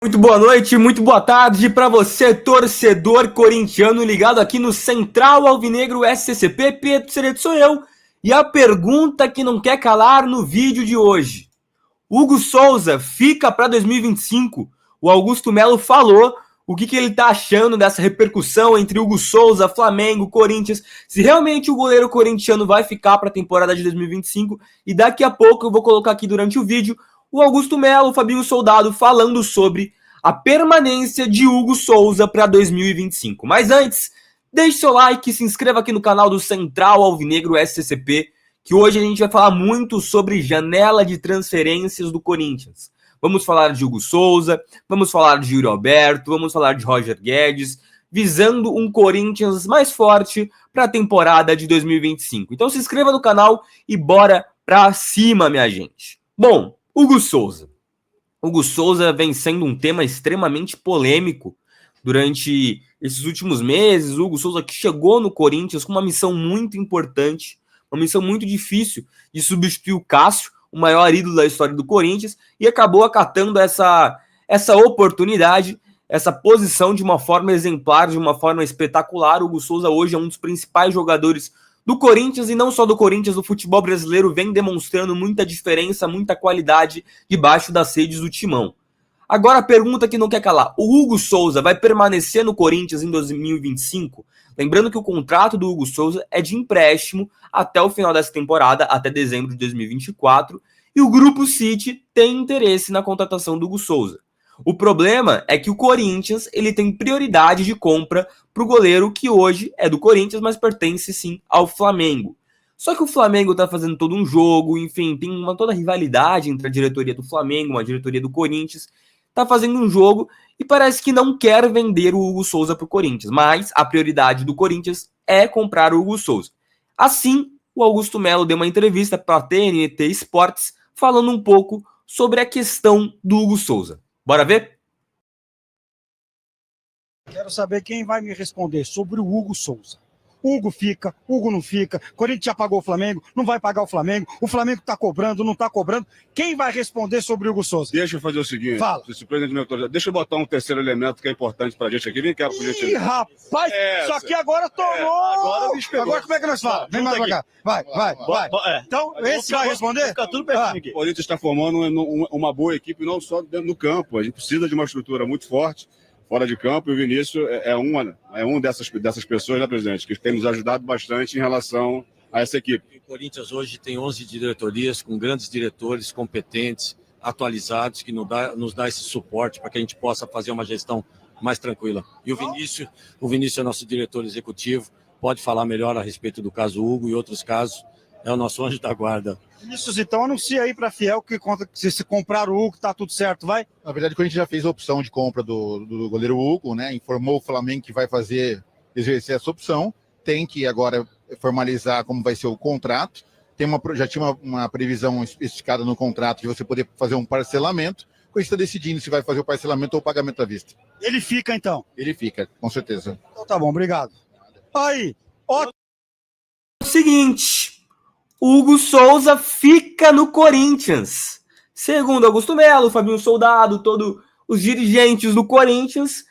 Muito boa noite, muito boa tarde para você, torcedor corintiano ligado aqui no Central Alvinegro SCCP. Pedro Cereto sou eu. E a pergunta que não quer calar no vídeo de hoje: Hugo Souza fica para 2025? O Augusto Melo falou o que ele tá achando dessa repercussão entre Hugo Souza, Flamengo, Corinthians, se realmente o goleiro corintiano vai ficar para a temporada de 2025. E daqui a pouco eu vou colocar aqui durante o vídeo o Augusto Melo, o Fabinho Soldado falando sobre a permanência de Hugo Souza para 2025. Mas antes, deixe seu like, se inscreva aqui no canal do Central Alvinegro SCCP, que hoje a gente vai falar muito sobre janela de transferências do Corinthians. Vamos falar de Hugo Souza, vamos falar de Yuri Alberto, vamos falar de Roger Guedes, visando um Corinthians mais forte para a temporada de 2025. Então se inscreva no canal e bora pra cima, minha gente. Bom, Hugo Souza. Hugo Souza vem sendo um tema extremamente polêmico durante esses últimos meses. Hugo Souza que chegou no Corinthians com uma missão muito importante, uma missão muito difícil de substituir o Cássio, o maior ídolo da história do Corinthians, e acabou acatando essa oportunidade, essa posição de uma forma exemplar, de uma forma espetacular. O Hugo Souza hoje é um dos principais jogadores do Corinthians, e não só do Corinthians, o futebol brasileiro vem demonstrando muita diferença, muita qualidade debaixo das redes do Timão. Agora a pergunta que não quer calar: o Hugo Souza vai permanecer no Corinthians em 2025? Lembrando que o contrato do Hugo Souza é de empréstimo até o final dessa temporada, até dezembro de 2024, e o Grupo City tem interesse na contratação do Hugo Souza. O problema é que o Corinthians ele tem prioridade de compra para o goleiro que hoje é do Corinthians, mas pertence sim ao Flamengo. Só que o Flamengo está fazendo todo um jogo, enfim, tem toda a rivalidade entre a diretoria do Flamengo, a diretoria do Corinthians, está fazendo um jogo e parece que não quer vender o Hugo Souza para o Corinthians, mas a prioridade do Corinthians é comprar o Hugo Souza. Assim, o Augusto Melo deu uma entrevista para a TNT Esportes falando um pouco sobre a questão do Hugo Souza. Bora ver? Quero saber quem vai me responder sobre o Hugo Souza. Hugo fica, Hugo não fica, Corinthians já pagou o Flamengo, não vai pagar o Flamengo está cobrando, não está cobrando. Quem vai responder sobre o Hugo Souza? Deixa eu fazer o seguinte, fala. Se o presidente me autorizar, deixa eu botar um terceiro elemento que é importante pra gente aqui. Vem cá, Ih, rapaz, só que agora tomou. Agora como é que nós falamos? Vem mais pra cá. Vai. Então, esse vai responder? Fica tudo pertinho aqui. O Corinthians está formando uma boa equipe, não só dentro do campo. A gente precisa de uma estrutura muito forte fora de campo, e o Vinícius é um dessas pessoas, né, presidente, que tem nos ajudado bastante em relação a essa equipe. O Corinthians hoje tem 11 diretorias com grandes diretores competentes, atualizados, que nos dá esse suporte para que a gente possa fazer uma gestão mais tranquila. E o Vinícius é nosso diretor executivo, pode falar melhor a respeito do caso Hugo e outros casos, é o nosso anjo da guarda. Vinícius, então anuncia aí para Fiel que se comprar o Hugo tá tudo certo, vai? Na verdade, quando a gente já fez a opção de compra do goleiro Hugo, né, informou o Flamengo que vai exercer essa opção, tem que agora formalizar como vai ser o contrato, já tinha uma previsão especificada no contrato de você poder fazer um parcelamento, com isso está decidindo se vai fazer o parcelamento ou o pagamento à vista. Ele fica então? Ele fica, com certeza. Então tá bom, obrigado. Aí, Seguinte, Hugo Souza fica no Corinthians. Segundo Augusto Melo, Fabinho Soldado, todos os dirigentes do Corinthians,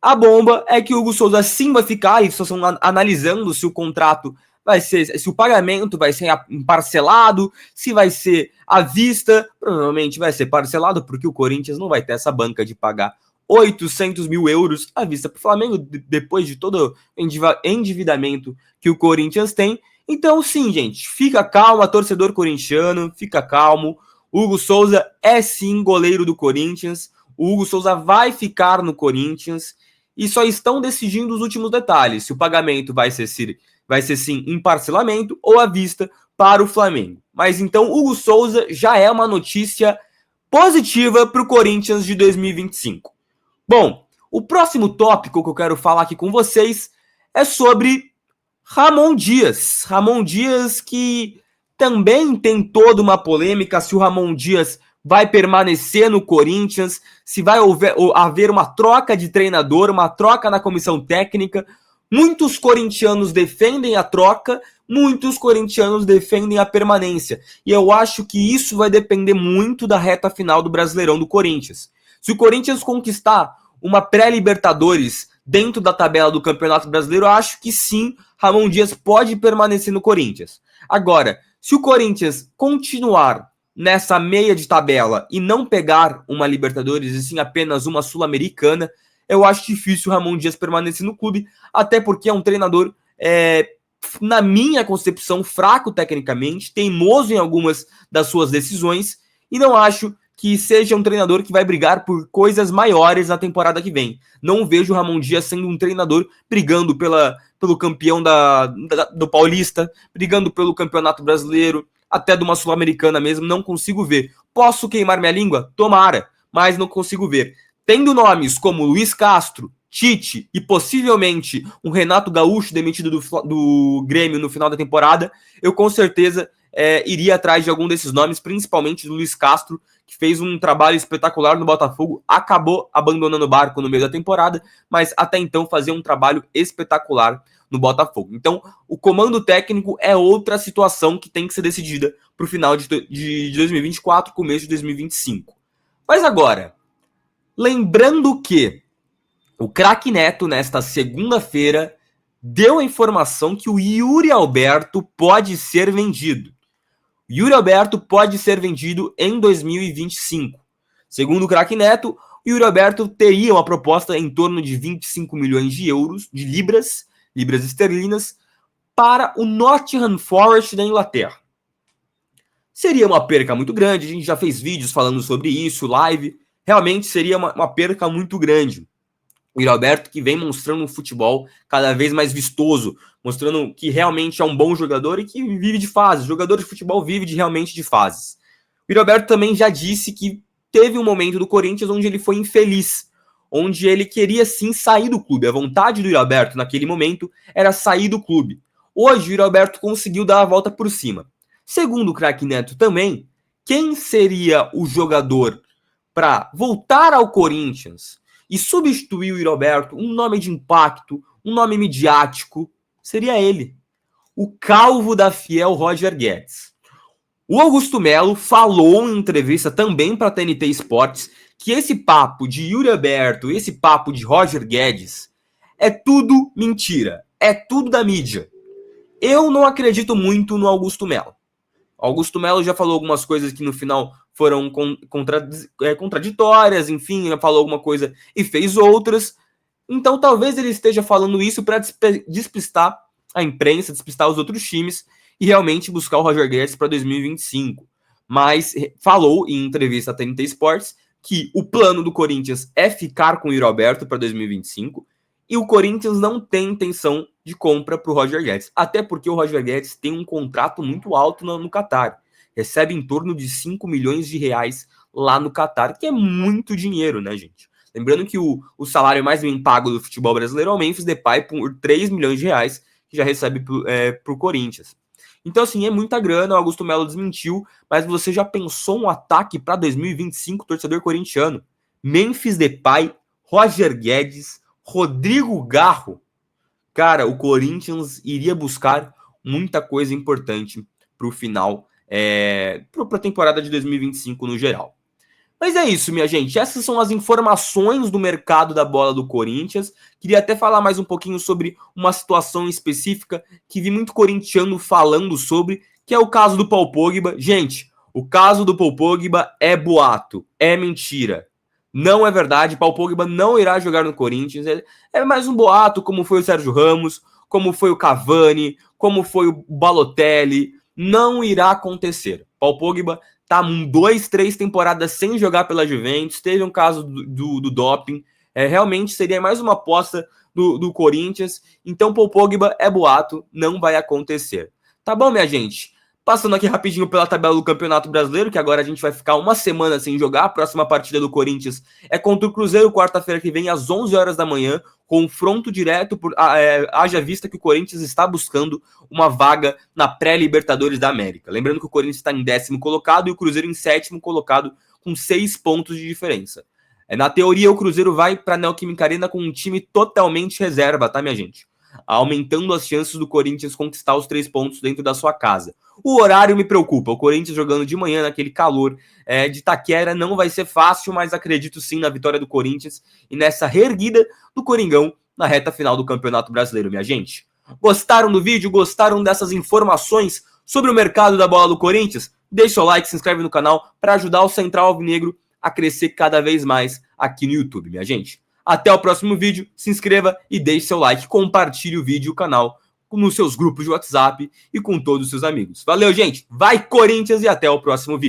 a bomba é que o Hugo Souza sim vai ficar. Eles estão analisando se o contrato vai ser, se o pagamento vai ser parcelado, se vai ser à vista. Provavelmente vai ser parcelado, porque o Corinthians não vai ter essa banca de pagar 800 mil euros à vista para o Flamengo, depois de todo o endividamento que o Corinthians tem. Então, sim, gente, fica calmo, torcedor corintiano, fica calmo. Hugo Souza é sim goleiro do Corinthians. O Hugo Souza vai ficar no Corinthians e só estão decidindo os últimos detalhes, se o pagamento vai ser sim em parcelamento ou à vista para o Flamengo. Mas então, Hugo Souza já é uma notícia positiva para o Corinthians de 2025. Bom, o próximo tópico que eu quero falar aqui com vocês é sobre Ramon Dias. Ramon Dias, que também tem toda uma polêmica se o Ramon Dias vai permanecer no Corinthians, se vai haver uma troca de treinador, uma troca na comissão técnica. Muitos corintianos defendem a troca, muitos corintianos defendem a permanência. E eu acho que isso vai depender muito da reta final do Brasileirão do Corinthians. Se o Corinthians conquistar uma pré-Libertadores dentro da tabela do Campeonato Brasileiro, eu acho que sim, Ramon Dias pode permanecer no Corinthians. Agora, se o Corinthians continuar nessa meia de tabela e não pegar uma Libertadores e sim apenas uma Sul-Americana, eu acho difícil o Ramon Dias permanecer no clube, até porque é um treinador, na minha concepção, fraco tecnicamente, teimoso em algumas das suas decisões, e não acho que seja um treinador que vai brigar por coisas maiores na temporada que vem. Não vejo o Ramon Dias sendo um treinador brigando pelo campeão do Paulista, brigando pelo Campeonato Brasileiro, até de uma Sul-Americana mesmo, não consigo ver. Posso queimar minha língua? Tomara, mas não consigo ver. Tendo nomes como Luiz Castro, Tite e possivelmente um Renato Gaúcho demitido do Grêmio no final da temporada, eu com certeza iria atrás de algum desses nomes, principalmente do Luiz Castro, que fez um trabalho espetacular no Botafogo, acabou abandonando o barco no meio da temporada, mas até então fazia um trabalho espetacular no Botafogo. Então, o comando técnico é outra situação que tem que ser decidida para o final de 2024, começo de 2025. Mas agora, lembrando que o craque Neto, nesta segunda-feira, deu a informação que o Yuri Alberto pode ser vendido. O Yuri Alberto pode ser vendido em 2025. Segundo o craque Neto, o Yuri Alberto teria uma proposta em torno de 25 milhões de euros, de libras esterlinas, para o Nottingham Forest da Inglaterra. Seria uma perca muito grande, a gente já fez vídeos falando sobre isso, live. Realmente seria uma perca muito grande. O Yuri Alberto que vem mostrando um futebol cada vez mais vistoso, mostrando que realmente é um bom jogador e que vive de fases. O jogador de futebol vive realmente de fases. O Yuri Alberto também já disse que teve um momento do Corinthians onde ele foi infeliz, onde ele queria sim sair do clube. A vontade do Yuri Alberto naquele momento era sair do clube. Hoje o Yuri Alberto conseguiu dar a volta por cima. Segundo o craque Neto também, quem seria o jogador para voltar ao Corinthians e substituir o Yuri Alberto, um nome de impacto, um nome midiático, seria ele, o calvo da Fiel Roger Guedes. O Augusto Melo falou em entrevista também para a TNT Esportes que esse papo de Yuri Alberto, esse papo de Roger Guedes, é tudo mentira, é tudo da mídia. Eu não acredito muito no Augusto Melo. Augusto Melo já falou algumas coisas que no final foram contraditórias, enfim, falou alguma coisa e fez outras. Então talvez ele esteja falando isso para despistar a imprensa, despistar os outros times e realmente buscar o Roger Guedes para 2025. Mas falou em entrevista à TNT Sports que o plano do Corinthians é ficar com o Yuri Alberto para 2025 e o Corinthians não tem intenção de compra para o Roger Guedes. Até porque o Roger Guedes tem um contrato muito alto no Catar. Recebe em torno de 5 milhões de reais lá no Catar, que é muito dinheiro, né, gente? Lembrando que o salário mais bem pago do futebol brasileiro é o Memphis Depay por 3 milhões de reais, que já recebe para o Corinthians. Então, assim, é muita grana, o Augusto Melo desmentiu, mas você já pensou um ataque para 2025, torcedor corintiano? Memphis Depay, Roger Guedes, Rodrigo Garro. Cara, o Corinthians iria buscar muita coisa importante para o final, para a temporada de 2025 no geral. Mas é isso, minha gente. Essas são as informações do mercado da bola do Corinthians. Queria até falar mais um pouquinho sobre uma situação específica que vi muito corintiano falando sobre, que é o caso do Paul Pogba. Gente, o caso do Paul Pogba é boato, é mentira. Não é verdade, Paul Pogba não irá jogar no Corinthians. É mais um boato, como foi o Sérgio Ramos, como foi o Cavani, como foi o Balotelli. Não irá acontecer. Paul Pogba tá 2-3 temporadas sem jogar pela Juventus, teve um caso do doping, realmente seria mais uma aposta do Corinthians, então Paul Pogba é boato, não vai acontecer. Tá bom, minha gente? Passando aqui rapidinho pela tabela do Campeonato Brasileiro, que agora a gente vai ficar uma semana sem jogar. A próxima partida do Corinthians é contra o Cruzeiro, quarta-feira que vem, às 11 horas da manhã. Confronto direto, haja vista que o Corinthians está buscando uma vaga na pré-Libertadores da América. Lembrando que o Corinthians está em 10º colocado e o Cruzeiro em 7º colocado, com 6 pontos de diferença. Na teoria, o Cruzeiro vai para a Neoquímica Arena com um time totalmente reserva, tá, minha gente? aumentando as chances do Corinthians conquistar os 3 pontos dentro da sua casa. O horário me preocupa, o Corinthians jogando de manhã naquele calor de Itaquera não vai ser fácil, mas acredito sim na vitória do Corinthians e nessa reerguida do Coringão na reta final do Campeonato Brasileiro, minha gente. Gostaram do vídeo? Gostaram dessas informações sobre o mercado da bola do Corinthians? Deixa seu like, se inscreve no canal para ajudar o Central Alvinegro a crescer cada vez mais aqui no YouTube, minha gente. Até o próximo vídeo, se inscreva e deixe seu like, compartilhe o vídeo e o canal nos seus grupos de WhatsApp e com todos os seus amigos. Valeu, gente! Vai, Corinthians, e até o próximo vídeo.